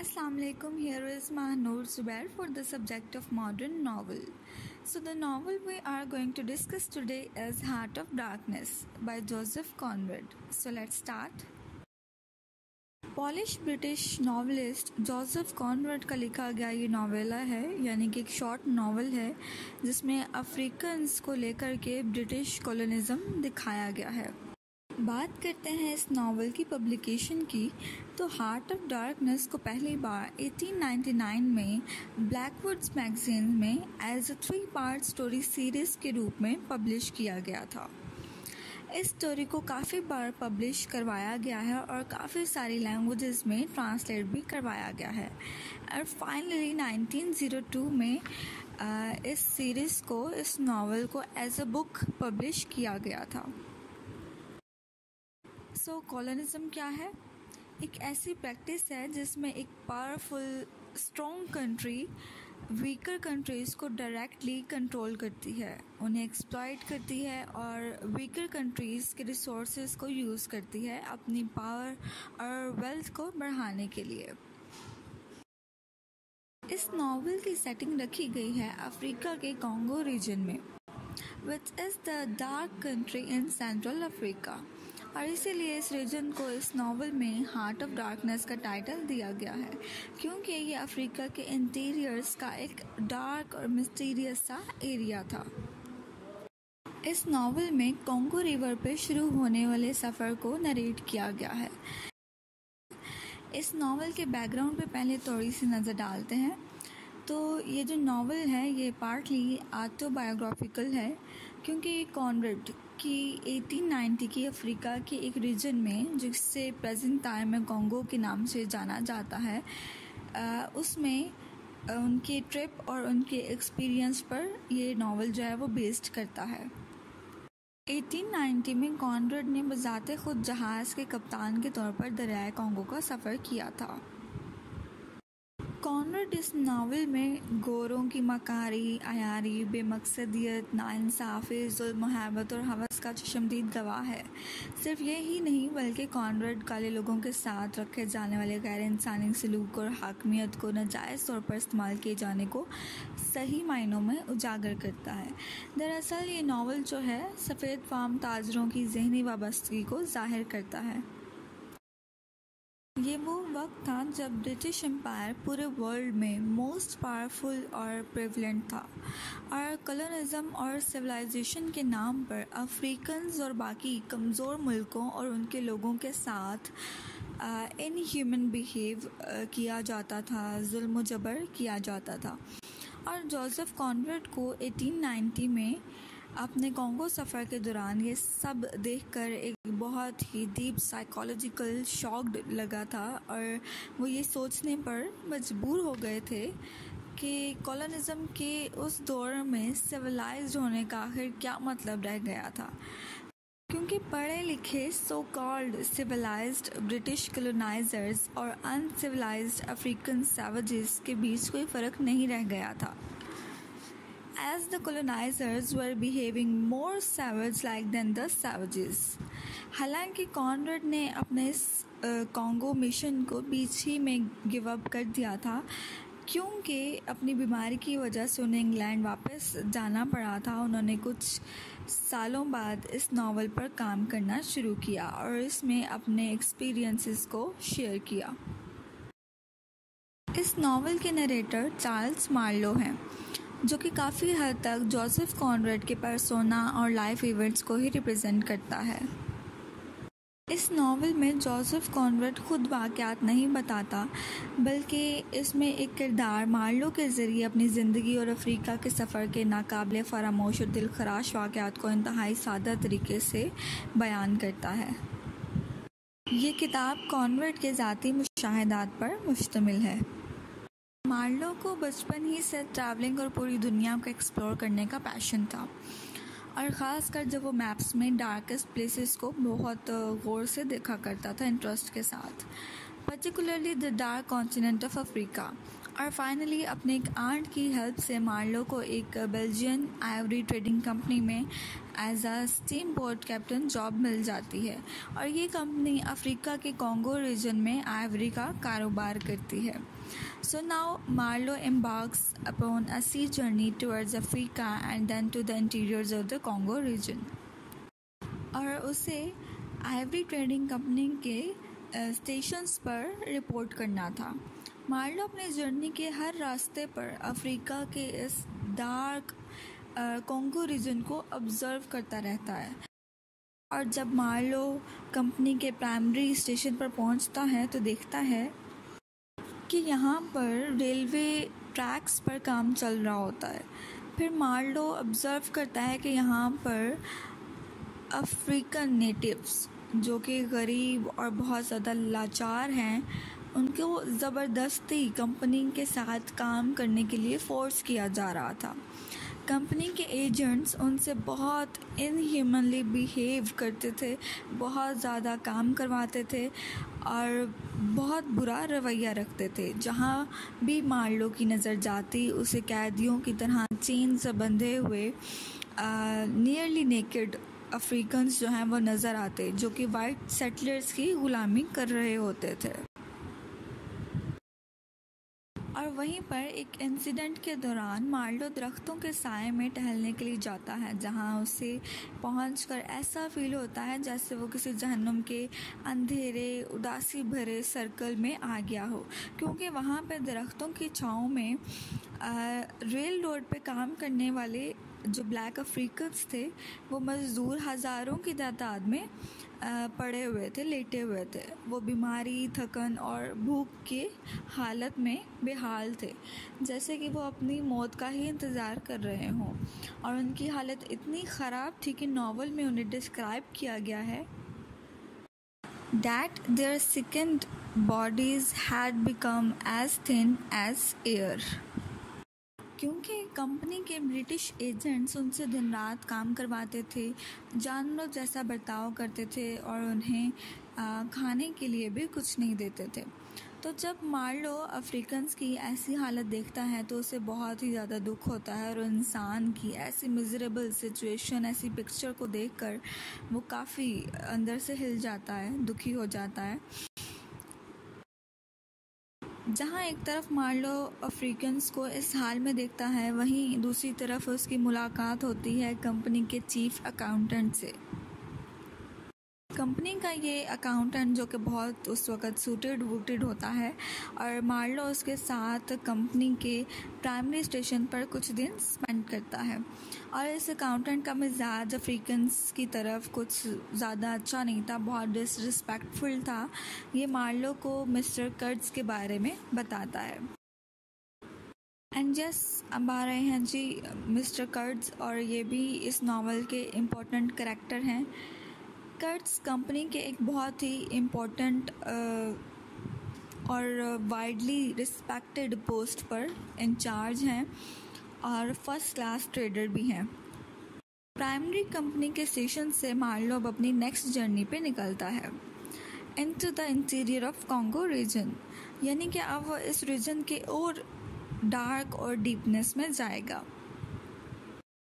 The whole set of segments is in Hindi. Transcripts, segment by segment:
Assalamualaikum. Here is Mahanur Zubair for the subject of modern novel. So the novel we are going to discuss today is Heart of Darkness by Joseph Conrad. So let's start. Polish British novelist Joseph Conrad का लिखा गया ये नॉवेला है, यानी कि एक शॉर्ट नॉवल है जिसमें अफ्रीकन्स को लेकर के ब्रिटिश कॉलोनिज्म दिखाया गया है। बात करते हैं इस नावल की पब्लिकेशन की, तो हार्ट ऑफ डार्कनेस को पहली बार 1899 में ब्लैकवुड्स मैगजीन में as a 3 part story series के रूप में पब्लिश किया गया था। इस स्टोरी को काफ़ी बार पब्लिश करवाया गया है और काफ़ी सारी लैंग्वेजेस में ट्रांसलेट भी करवाया गया है और फाइनली 1902 में इस सीरीज़ को, इस नावल को एज अ बुक पब्लिश किया गया था। सो कॉलोनिज्म क्या है? एक ऐसी प्रैक्टिस है जिसमें एक powerful strong country weaker countries को डायरेक्टली कंट्रोल करती है, उन्हें एक्सप्लॉइट करती है और वीकर कंट्रीज़ के रिसोर्सेज को यूज़ करती है अपनी पावर और वेल्थ को बढ़ाने के लिए। इस नॉवल की सेटिंग रखी गई है अफ्रीका के कॉन्गो रीजन में, which is the dark country in central Africa, और इसीलिए इस रीजन को इस नावल में हार्ट ऑफ डार्कनेस का टाइटल दिया गया है, क्योंकि ये अफ्रीका के इंटीरियर्स का एक डार्क और मिस्टीरियस सा एरिया था। इस नावल में कॉन्गो रिवर पे शुरू होने वाले सफ़र को नरेट किया गया है। इस नावल के बैकग्राउंड पे पहले थोड़ी सी नज़र डालते हैं। तो ये जो नावल है ये पार्टली ऑटोबायोग्राफिकल है, क्योंकि ये कॉनरैड की 1890 की अफ्रीका के एक रीजन में, जिससे प्रेजेंट टाइम में कॉन्गो के नाम से जाना जाता है, उसमें उनके ट्रिप और उनके एक्सपीरियंस पर ये नावल जो है वो बेस्ड करता है। 1890 में कॉनरैड ने बजाते खुद जहाज़ के कप्तान के तौर पर दरियाए कॉन्गो का सफ़र किया था। कॉनरैड इस नावल में गोरों की मकारी, अयारी, बेमकसदियत, नाइंसाफ़ी, जुल्म, मुहब्बत और हवस का चश्मदीद गवाह है। सिर्फ ये ही नहीं बल्कि कॉनरैड काले लोगों के साथ रखे जाने वाले गैर इंसानी सलूक और हाकमियत को नाजायज़ तौर पर इस्तेमाल किए जाने को सही मायनों में उजागर करता है। दरअसल ये नावल जो है सफ़ेद फार्म ताजरों की ज़हनी वाबस्तगी को ज़ाहिर करता है। ये वो वक्त था जब ब्रिटिश एम्पायर पूरे वर्ल्ड में मोस्ट पावरफुल और प्रेवलेंट था, और कॉलोनिज्म और सिविलाइजेशन के नाम पर अफ्रीकन्स और बाकी कमज़ोर मुल्कों और उनके लोगों के साथ इनह्यूमन बिहेव किया जाता था, जुल्म जबर किया जाता था। और जोसेफ कॉनरैड को 1890 में अपने कॉन्गो सफ़र के दौरान ये सब देखकर एक बहुत ही डीप साइकोलॉजिकल शॉक्ड लगा था, और वो ये सोचने पर मजबूर हो गए थे कि कॉलोनिज्म के उस दौर में सिविलाइज्ड होने का आखिर क्या मतलब रह गया था, क्योंकि पढ़े लिखे so called civilised British colonisers और अनसिविलाइज्ड अफ्रीकन सैवेजेस के बीच कोई फ़र्क नहीं रह गया था। As the colonizers were behaving more savage-like than the savages. हालांकि कॉनरैड ने अपने इस कॉन्गो मिशन को बीच ही में गिव अप कर दिया था, क्योंकि अपनी बीमारी की वजह से उन्हें इंग्लैंड वापस जाना पड़ा था। उन्होंने कुछ सालों बाद इस नावल पर काम करना शुरू किया और इसमें अपने एक्सपीरियंसेस को शेयर किया। इस नावल के नरेटर चार्ल्स मार्लो हैं, जो कि काफ़ी हद तक जोसेफ कॉनरैड के पर्सोना और लाइफ इवेंट्स को ही रिप्रेजेंट करता है। इस नावल में जोसेफ कॉनरैड खुद वाक़यात नहीं बताता, बल्कि इसमें एक किरदार मार्लो के ज़रिए अपनी ज़िंदगी और अफ्रीका के सफ़र के नाकाबिले फ़रामोश और दिलखराश वाक़यात को इंतहाई सादा तरीके से बयान करता है। ये किताब कॉनरैड के ज़ाती मुशाहिदात पर मुश्तमिल है। मार्लो को बचपन ही से ट्रैवलिंग और पूरी दुनिया को एक्सप्लोर करने का पैशन था, और ख़ासकर जब वो मैप्स में डार्केस्ट प्लेसेस को बहुत गौर से देखा करता था, इंटरेस्ट के साथ, particularly the dark continent of Africa. और फाइनली अपने एक आंट की हेल्प से मार्लो को एक बेल्जियन आइवरी ट्रेडिंग कंपनी में as a steam boat captain job मिल जाती है और ये कंपनी अफ्रीका के कॉन्गो रीजन में आइवरी का कारोबार करती है. So now Marlowe embarks upon a sea journey towards Africa and then to the interiors of the Congo region. और उसे आइवरी ट्रेडिंग कंपनी के स्टेशंस पर रिपोर्ट करना था. मार्लो अपनी जर्नी के हर रास्ते पर अफ्रीका के इस डार्क कॉन्गो रीजन को ऑब्जर्व करता रहता है. और जब मार्लो कंपनी के प्राइमरी स्टेशन पर पहुंचता है तो देखता है कि यहाँ पर रेलवे ट्रैक्स पर काम चल रहा होता है. फिर मार्लो ऑब्जर्व करता है कि यहाँ पर अफ्रीकन नेटिव्स जो कि गरीब और बहुत ज़्यादा लाचार हैं, उनको ज़बरदस्ती कंपनी के साथ काम करने के लिए फ़ोर्स किया जा रहा था. कंपनी के एजेंट्स उनसे बहुत इनह्यूमनली बिहेव करते थे, बहुत ज़्यादा काम करवाते थे और बहुत बुरा रवैया रखते थे. जहाँ भी मार्लो की नज़र जाती उसे कैदियों की तरह चेन से बंधे हुए नियरली नेकेड अफ्रीकन्स जो हैं वो नज़र आते, जो कि वाइट सेटलर्स की गुलामी कर रहे होते थे. और वहीं पर एक इंसिडेंट के दौरान मार्लो दरख्तों के साए में टहलने के लिए जाता है, जहां उसे पहुंचकर ऐसा फील होता है जैसे वो किसी जहन्नुम के अंधेरे उदासी भरे सर्कल में आ गया हो, क्योंकि वहां पे दरख्तों की छाँव में रेल रोड पे काम करने वाले जो ब्लैक अफ्रीकन्स थे वो मज़दूर हज़ारों की तादाद में पड़े हुए थे, लेटे हुए थे. वो बीमारी, थकन और भूख की हालत में बेहाल थे, जैसे कि वो अपनी मौत का ही इंतज़ार कर रहे हों. और उनकी हालत इतनी ख़राब थी कि नावल में उन्हें डिस्क्राइब किया गया है that their sickened bodies had become as thin as air. क्योंकि कंपनी के ब्रिटिश एजेंट्स उनसे दिन रात काम करवाते थे, जानवरों जैसा बर्ताव करते थे और उन्हें खाने के लिए भी कुछ नहीं देते थे. तो जब मार्लो अफ्रीकन्स की ऐसी हालत देखता है तो उसे बहुत ही ज़्यादा दुख होता है और इंसान की ऐसी मिजरेबल सिचुएशन, ऐसी पिक्चर को देखकर वो काफ़ी अंदर से हिल जाता है, दुखी हो जाता है. जहाँ एक तरफ मार्लो अफ्रीकन्स को इस हाल में देखता है, वहीं दूसरी तरफ उसकी मुलाकात होती है कंपनी के चीफ अकाउंटेंट से. कंपनी का ये अकाउंटेंट जो कि बहुत उस वक़्त सूटेड वूटेड होता है और मार्लो उसके साथ कंपनी के प्राइमरी स्टेशन पर कुछ दिन स्पेंड करता है. और इस अकाउंटेंट का मिजाज अफ्रीकन्स की तरफ कुछ ज़्यादा अच्छा नहीं था, बहुत डिसरिस्पेक्टफुल था. ये मार्लो को मिस्टर कर्ट्ज़ के बारे में बताता है. एंड यस, अब आ रहे हैं जी मिस्टर कर्ट्ज़, और ये भी इस नावल के इम्पोर्टेंट कैरेक्टर हैं. कर्ट्ज़ कंपनी के एक बहुत ही इम्पोर्टेंट और वाइडली रिस्पेक्टेड पोस्ट पर इंचार्ज हैं और फर्स्ट क्लास ट्रेडर भी हैं. प्राइमरी कंपनी के स्टेशन से मार्लो अब अपनी नेक्स्ट जर्नी पे निकलता है into the interior of Congo region, यानी कि अब वो इस रीजन के और डार्क और डीपनेस में जाएगा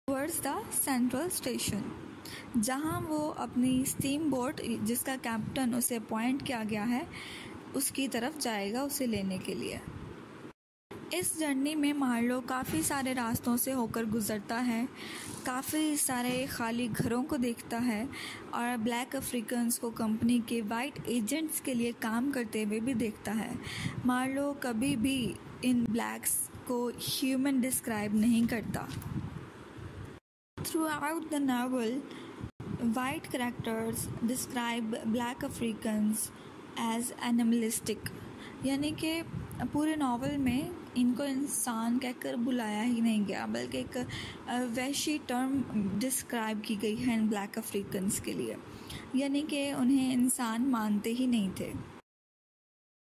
टुवर्ड्स द सेंट्रल स्टेशन, जहां वो अपनी स्टीम बोट जिसका कैप्टन उसे अपॉइंट किया गया है उसकी तरफ जाएगा उसे लेने के लिए. इस जर्नी में मार्लो काफ़ी सारे रास्तों से होकर गुजरता है, काफ़ी सारे खाली घरों को देखता है और ब्लैक अफ्रीकन्स को कंपनी के वाइट एजेंट्स के लिए काम करते हुए भी देखता है. मार्लो कभी भी इन ब्लैक्स को ह्यूमन डिस्क्राइब नहीं करता. Throughout the novel, white characters describe black Africans as animalistic, यानी कि पूरे नावल में इनको इंसान कहकर बुलाया ही नहीं गया, बल्कि एक वैशी टर्म डिस्क्राइब की गई है इन ब्लैक अफ्रीकन्स के लिए, यानी कि उन्हें इंसान मानते ही नहीं थे.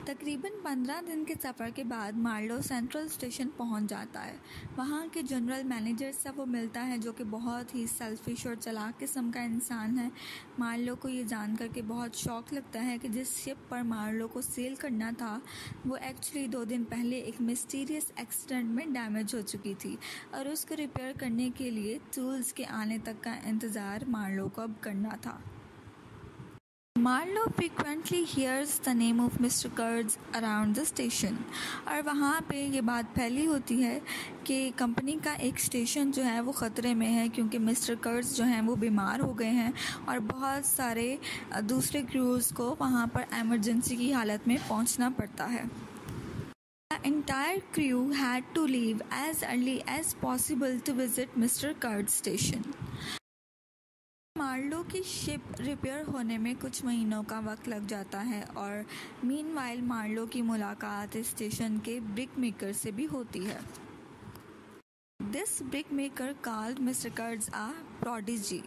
तकरीबन 15 दिन के सफ़र के बाद मार्लो सेंट्रल स्टेशन पहुंच जाता है। वहां के जनरल मैनेजर से वो मिलता है, जो कि बहुत ही सेल्फिश और चालाक किस्म का इंसान है। मार्लो को ये जानकर के बहुत शौक लगता है कि जिस शिप पर मार्लो को सेल करना था वो एक्चुअली 2 दिन पहले एक मिस्टीरियस एक्सीडेंट में डैमेज हो चुकी थी और उसको रिपेयर करने के लिए टूल्स के आने तक का इंतज़ार मार्लो को अब करना था। Marlowe frequently hears the name of Mr. Kurtz around the station और वहाँ पे ये बात फैली होती है कि कंपनी का एक स्टेशन जो है वो ख़तरे में है, क्योंकि मिस्टर कर्ट्ज़ जो हैं वो बीमार हो गए हैं और बहुत सारे दूसरे क्रूज़ को वहाँ पर एमरजेंसी की हालत में पहुँचना पड़ता है। The entire crew had to leave as early as possible to visit Mr. Kurtz station. Marlow की शिप रिपेयर होने में कुछ महीनों का वक्त लग जाता है और मीनवाइल मार्लो की मुलाकात स्टेशन के ब्रिक मेकर से भी होती है। This brick maker called mister Kurtz a prodigy,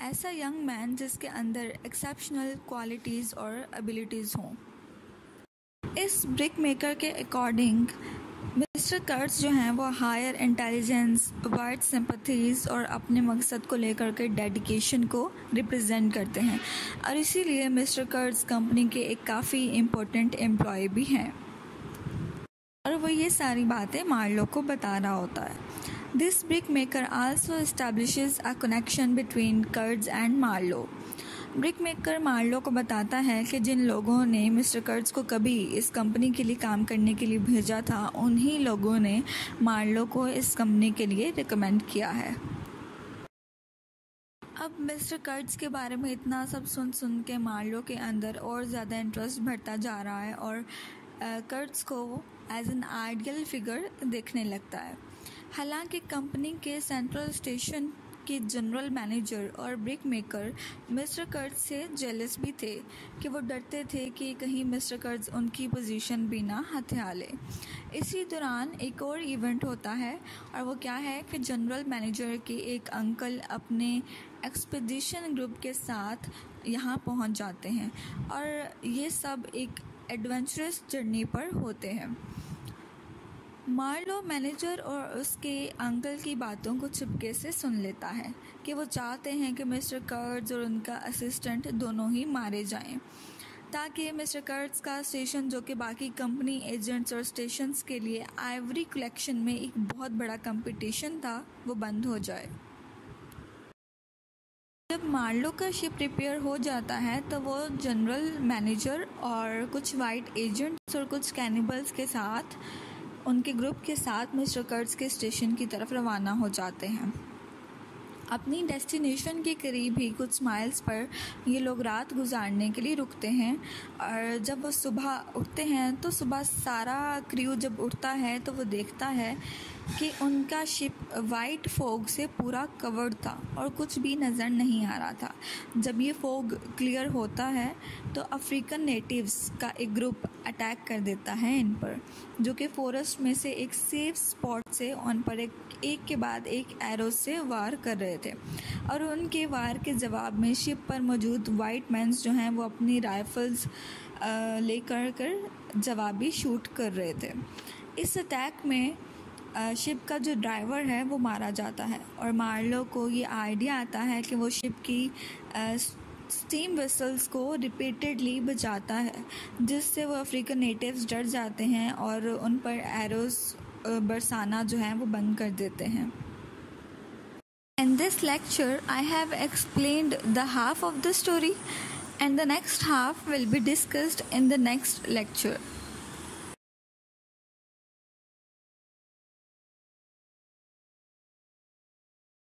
ऐसा यंग मैन जिसके अंदर एक्सेप्शनल क्वालिटीज़ और एबिलिटीज़ हों। इस ब्रिक मेकर के अकॉर्डिंग मिस्टर कर्ट्ज़ जो हैं वो हायर इंटेलिजेंस, वाइड सिंपथीज़ और अपने मकसद को लेकर के डेडिकेशन को रिप्रेजेंट करते हैं और इसीलिए मिस्टर कर्ट्ज़ कंपनी के एक काफ़ी इम्पोर्टेंट एम्प्लॉय भी हैं और वो ये सारी बातें मार्लो को बता रहा होता है। This brick maker also establishes a connection between Kurtz and Marlow. Brick maker Marlow को बताता है कि जिन लोगों ने मिस्टर कर्ट्ज़ को कभी इस कंपनी के लिए काम करने के लिए भेजा था, उन्हीं लोगों ने मार्लो को इस कंपनी के लिए रिकमेंड किया है। अब मिस्टर कर्ट्ज़ के बारे में इतना सब सुन के मार्लो के अंदर और ज़्यादा इंटरेस्ट बढ़ता जा रहा है और कर्ट्ज़ को एज एन आइडियल फिगर देखने लगता है। हालांकि कंपनी के सेंट्रल स्टेशन के जनरल मैनेजर और ब्रिक मेकर मिस्टर कर्ट्ज़ से जेलस भी थे कि वो डरते थे कि कहीं मिस्टर कर्ट्ज़ उनकी पोजीशन भी ना हथिया ले। इसी दौरान एक और इवेंट होता है और वो क्या है कि जनरल मैनेजर के एक अंकल अपने एक्सपीडिशन ग्रुप के साथ यहाँ पहुँच जाते हैं और ये सब एक एडवेंचरस जर्नी पर होते हैं। मार्लो मैनेजर और उसके अंकल की बातों को चुपके से सुन लेता है कि वो चाहते हैं कि मिस्टर कर्ट्ज़ और उनका असिस्टेंट दोनों ही मारे जाएं, ताकि मिस्टर कर्ट्ज़ का स्टेशन, जो कि बाकी कंपनी एजेंट्स और स्टेशंस के लिए आइवरी कलेक्शन में एक बहुत बड़ा कंपटीशन था, वो बंद हो जाए। जब मार्लो का शिप रिपेयर हो जाता है तो वो जनरल मैनेजर और कुछ वाइट एजेंट्स और कुछ कैनिबल्स के साथ, उनके ग्रुप के साथ मिस्टर कर्ट्ज़ के स्टेशन की तरफ रवाना हो जाते हैं। अपनी डेस्टिनेशन के करीब ही कुछ माइल्स पर ये लोग रात गुजारने के लिए रुकते हैं और जब वो सुबह उठते हैं तो सुबह सारा क्रू जब उठता है तो वो देखता है कि उनका शिप वाइट फोग से पूरा कवर्ड था और कुछ भी नज़र नहीं आ रहा था। जब ये फोग क्लियर होता है तो अफ्रीकन नेटिव्स का एक ग्रुप अटैक कर देता है इन पर, जो कि फॉरेस्ट में से एक सेफ स्पॉट से उन पर एक के बाद एक एरो से वार कर रहे थे और उनके वार के जवाब में शिप पर मौजूद वाइट मैन्स जो हैं वो अपनी राइफल्स लेकर जवाबी शूट कर रहे थे। इस अटैक में शिप का जो ड्राइवर है वो मारा जाता है और मार्लो को ये आइडिया आता है कि वो शिप की स्टीम वेसल्स को रिपीटेडली बचाता है, जिससे वो अफ्रीकन नेटिव्स डर जाते हैं और उन पर एरोस बरसाना जो है वो बंद कर देते हैं। In this lecture, I have explained the half of the story and the next half will be discussed in the next lecture.